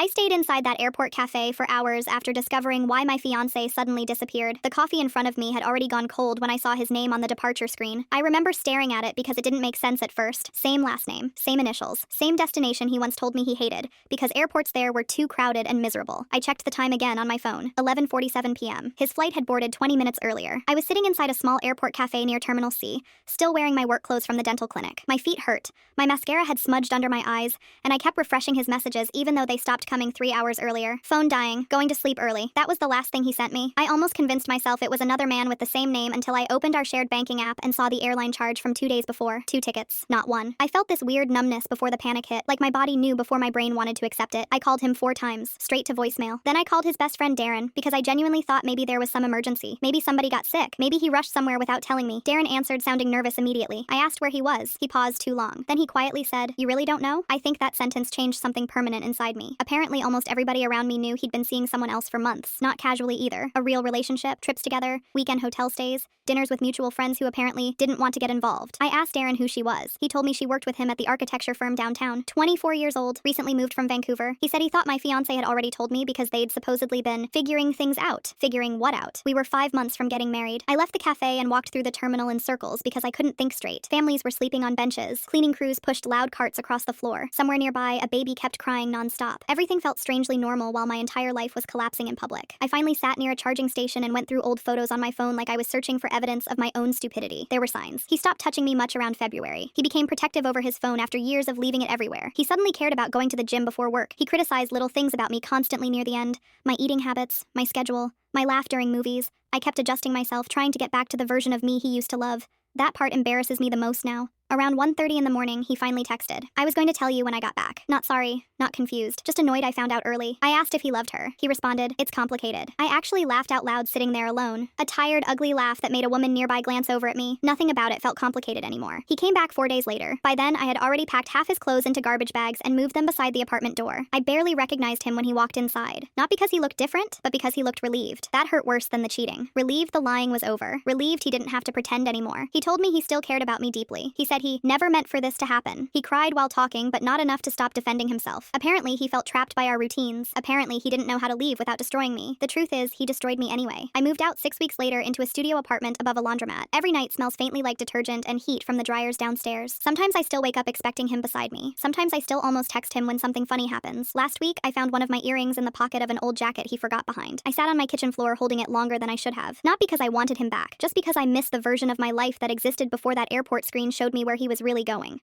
I stayed inside that airport cafe for hours after discovering why my fiancé suddenly disappeared. The coffee in front of me had already gone cold when I saw his name on the departure screen. I remember staring at it because it didn't make sense at first. Same last name, same initials, same destination he once told me he hated, because airports there were too crowded and miserable. I checked the time again on my phone, 11:47 p.m. His flight had boarded 20 minutes earlier. I was sitting inside a small airport cafe near Terminal C, still wearing my work clothes from the dental clinic. My feet hurt, my mascara had smudged under my eyes, and I kept refreshing his messages even though they stopped coming 3 hours earlier. Phone dying, going to sleep early. That was the last thing he sent me. I almost convinced myself it was another man with the same name until I opened our shared banking app and saw the airline charge from 2 days before. 2 tickets, not one. I felt this weird numbness before the panic hit, like my body knew before my brain wanted to accept it. I called him 4 times, straight to voicemail. Then I called his best friend Darren, because I genuinely thought maybe there was some emergency. Maybe somebody got sick. Maybe he rushed somewhere without telling me. Darren answered, sounding nervous immediately. I asked where he was. He paused too long. Then he quietly said, "You really don't know?" I think that sentence changed something permanent inside me. Apparently, almost everybody around me knew he'd been seeing someone else for months. Not casually either. A real relationship, trips together, weekend hotel stays, dinners with mutual friends who apparently didn't want to get involved. I asked Darren who she was. He told me she worked with him at the architecture firm downtown. 24 years old, recently moved from Vancouver. He said he thought my fiancé had already told me because they'd supposedly been figuring things out. Figuring what out? We were 5 months from getting married. I left the cafe and walked through the terminal in circles because I couldn't think straight. Families were sleeping on benches. Cleaning crews pushed loud carts across the floor. Somewhere nearby, a baby kept crying nonstop. Everything felt strangely normal while my entire life was collapsing in public. I finally sat near a charging station and went through old photos on my phone like I was searching for evidence of my own stupidity. There were signs. He stopped touching me much around February. He became protective over his phone after years of leaving it everywhere. He suddenly cared about going to the gym before work. He criticized little things about me constantly near the end. My eating habits, my schedule, my laugh during movies. I kept adjusting myself, trying to get back to the version of me he used to love. That part embarrasses me the most now. Around 1:30 in the morning, he finally texted. "I was going to tell you when I got back. Not sorry, not confused, just annoyed I found out early." I asked if he loved her. He responded, "It's complicated." I actually laughed out loud sitting there alone. A tired, ugly laugh that made a woman nearby glance over at me. Nothing about it felt complicated anymore. He came back 4 days later. By then, I had already packed half his clothes into garbage bags and moved them beside the apartment door. I barely recognized him when he walked inside. Not because he looked different, but because he looked relieved. That hurt worse than the cheating. Relieved the lying was over. Relieved he didn't have to pretend anymore. He told me he still cared about me deeply. He said he never meant for this to happen. He cried while talking, but not enough to stop defending himself. Apparently, he felt trapped by our routines. Apparently, he didn't know how to leave without destroying me. The truth is, he destroyed me anyway. I moved out 6 weeks later into a studio apartment above a laundromat. Every night smells faintly like detergent and heat from the dryers downstairs. Sometimes I still wake up expecting him beside me. Sometimes I still almost text him when something funny happens. Last week, I found one of my earrings in the pocket of an old jacket he forgot behind. I sat on my kitchen floor holding it longer than I should have. Not because I wanted him back, just because I missed the version of my life that existed before that airport screen showed me where he was really going.